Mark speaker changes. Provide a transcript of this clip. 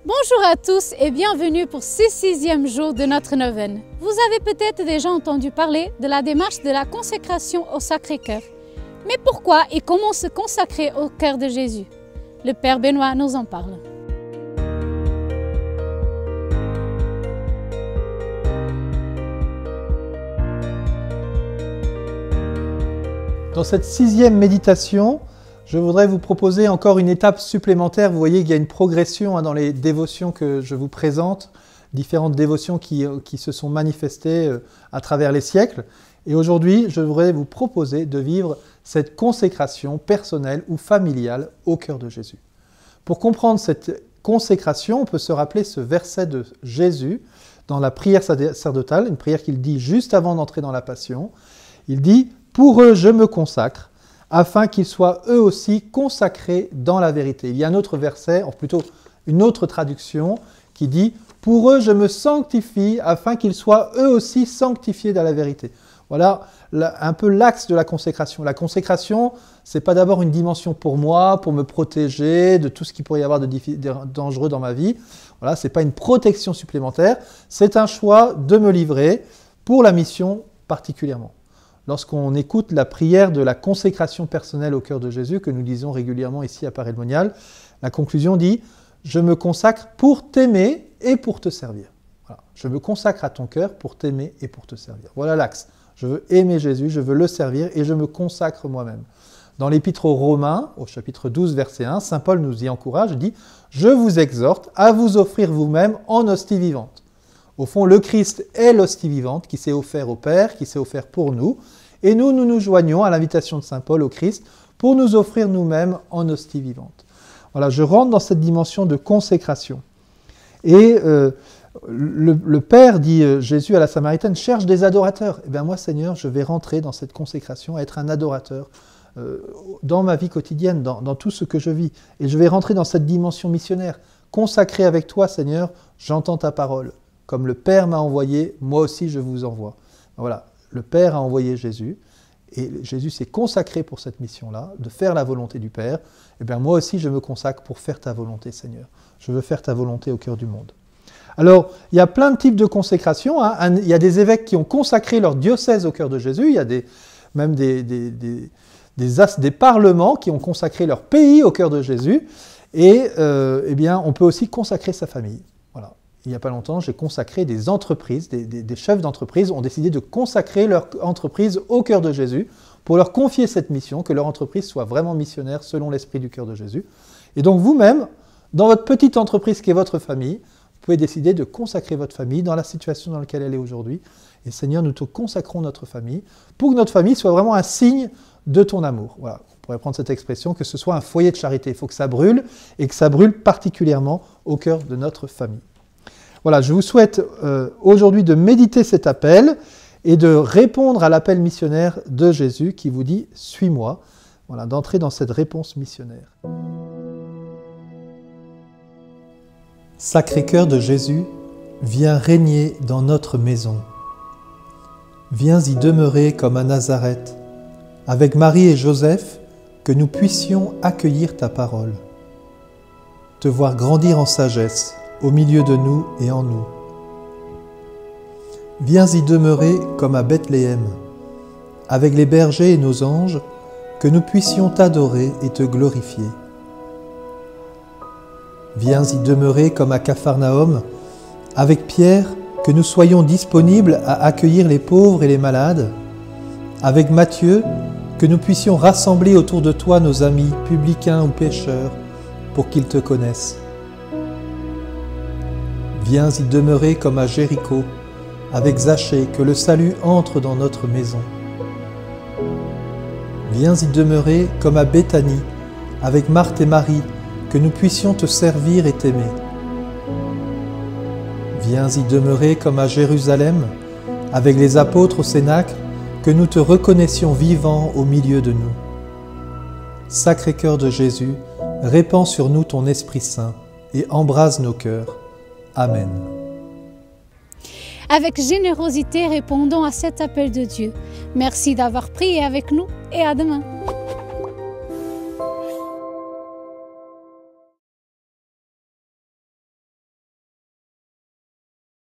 Speaker 1: Bonjour à tous et bienvenue pour ce 6e jour de notre neuvaine. Vous avez peut-être déjà entendu parler de la démarche de la consécration au Sacré-Cœur. Mais pourquoi et comment se consacrer au cœur de Jésus? Le Père Benoît nous en parle.
Speaker 2: Dans cette 6e méditation, je voudrais vous proposer encore une étape supplémentaire. Vous voyez qu'il y a une progression dans les dévotions que je vous présente, différentes dévotions qui se sont manifestées à travers les siècles. Et aujourd'hui, je voudrais vous proposer de vivre cette consécration personnelle ou familiale au cœur de Jésus. Pour comprendre cette consécration, on peut se rappeler ce verset de Jésus dans la prière sacerdotale, une prière qu'il dit juste avant d'entrer dans la Passion. Il dit « Pour eux, je me consacre ». Afin qu'ils soient eux aussi consacrés dans la vérité. Il y a un autre verset, ou plutôt une autre traduction, qui dit « Pour eux, je me sanctifie, afin qu'ils soient eux aussi sanctifiés dans la vérité ». Voilà un peu l'axe de la consécration. La consécration, ce n'est pas d'abord une dimension pour moi, pour me protéger de tout ce qu'il pourrait y avoir de dangereux dans ma vie. Voilà, ce n'est pas une protection supplémentaire, c'est un choix de me livrer pour la mission particulièrement. Lorsqu'on écoute la prière de la consécration personnelle au cœur de Jésus, que nous disons régulièrement ici à Paray le Monial, la conclusion dit « Je me consacre pour t'aimer et pour te servir ». Voilà. Je me consacre à ton cœur pour t'aimer et pour te servir. Voilà l'axe. Je veux aimer Jésus, je veux le servir et je me consacre moi-même. Dans l'Épître aux Romains, au chapitre 12, verset 1, saint Paul nous y encourage, il dit « Je vous exhorte à vous offrir vous-même en hostie vivante ». Au fond, le Christ est l'hostie vivante qui s'est offert au Père, qui s'est offert pour nous. Et nous nous joignons à l'invitation de saint Paul au Christ pour nous offrir nous-mêmes en hostie vivante. Voilà, je rentre dans cette dimension de consécration. Et le Père, dit Jésus à la Samaritaine, cherche des adorateurs. Eh bien moi, Seigneur, je vais rentrer dans cette consécration, être un adorateur dans ma vie quotidienne, dans tout ce que je vis. Et je vais rentrer dans cette dimension missionnaire. Consacré avec toi, Seigneur, j'entends ta parole. Comme le Père m'a envoyé, moi aussi je vous envoie. Voilà, le Père a envoyé Jésus, et Jésus s'est consacré pour cette mission-là, de faire la volonté du Père. Eh bien moi aussi je me consacre pour faire ta volonté, Seigneur. Je veux faire ta volonté au cœur du monde. Alors, il y a plein de types de consécration. Hein. Il y a des évêques qui ont consacré leur diocèse au cœur de Jésus. Il y a même des parlements qui ont consacré leur pays au cœur de Jésus. Et eh bien, on peut aussi consacrer sa famille. Voilà. Il n'y a pas longtemps, j'ai consacré des entreprises, des chefs d'entreprise ont décidé de consacrer leur entreprise au cœur de Jésus pour leur confier cette mission, que leur entreprise soit vraiment missionnaire selon l'esprit du cœur de Jésus. Et donc vous-même, dans votre petite entreprise qui est votre famille, vous pouvez décider de consacrer votre famille dans la situation dans laquelle elle est aujourd'hui. Et Seigneur, nous te consacrons notre famille pour que notre famille soit vraiment un signe de ton amour. Voilà, on pourrait prendre cette expression, que ce soit un foyer de charité. Il faut que ça brûle, et que ça brûle particulièrement au cœur de notre famille. Voilà, je vous souhaite aujourd'hui de méditer cet appel et de répondre à l'appel missionnaire de Jésus qui vous dit « Suis-moi ». Voilà, d'entrer dans cette réponse missionnaire. Sacré-Cœur de Jésus, viens régner dans notre maison. Viens y demeurer comme à Nazareth, avec Marie et Joseph, que nous puissions accueillir ta parole. Te voir grandir en sagesse, au milieu de nous et en nous. Viens y demeurer comme à Bethléem, avec les bergers et nos anges, que nous puissions t'adorer et te glorifier. Viens y demeurer comme à Capharnaüm, avec Pierre, que nous soyons disponibles à accueillir les pauvres et les malades, avec Matthieu, que nous puissions rassembler autour de toi nos amis, publicains ou pécheurs, pour qu'ils te connaissent. Viens y demeurer comme à Jéricho, avec Zachée, que le salut entre dans notre maison. Viens y demeurer comme à Béthanie, avec Marthe et Marie, que nous puissions te servir et t'aimer. Viens y demeurer comme à Jérusalem, avec les apôtres au Cénacle, que nous te reconnaissions vivant au milieu de nous. Sacré-Cœur de Jésus, répands sur nous ton Esprit Saint et embrase nos cœurs. Amen.
Speaker 1: Avec générosité, répondons à cet appel de Dieu. Merci d'avoir prié avec nous et à demain.